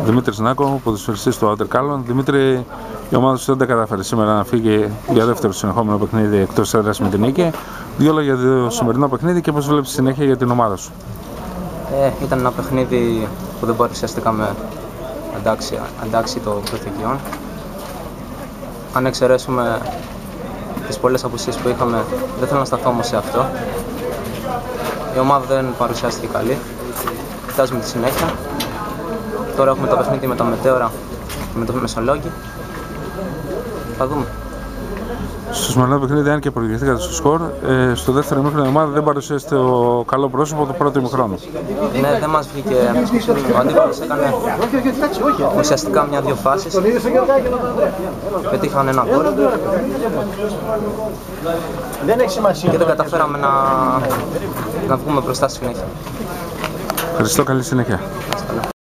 Δημήτρης Νάκο, ποδοσφαιριστής του Outer Kallon. Δημήτρη, η ομάδα σου δεν τα κατάφερε σήμερα να φύγει για δεύτερο συνεχόμενο παιχνίδι εκτός έδρας με την νίκη. Δύο λόγια για το σημερινό παιχνίδι και πώς βλέπεις συνέχεια για την ομάδα σου. Ήταν ένα παιχνίδι που δεν παρουσιαστήκαμε αντάξει των προσδοκιών. Αν εξαιρέσουμε τις πολλές απουσίες που είχαμε, δεν θέλω να σταθώ όμως σε αυτό. Η ομάδα δεν παρουσιάστηκε καλή. Κοιτάζουμε τη συνέχεια. Τώρα έχουμε το παιχνίδι με τα Μετέωρα και με το Μεσολόγγι. Θα δούμε. Στο σημερινό παιχνίδι, αν και προηγηθήκατε στο σκορ, στο δεύτερο ημίχρονο η ομάδα δεν παρουσίασε το καλό πρόσωπο του πρώτου ημιχρόνου. Ναι, δεν μας βγήκε. Ο αντίπαλος έκανε ουσιαστικά μια-δυο φάσεις. Πετύχαν ένα γκολ. Και δεν καταφέραμε να βγούμε μπροστά στη συνέχεια. Ευχαριστώ, καλή συνέχεια.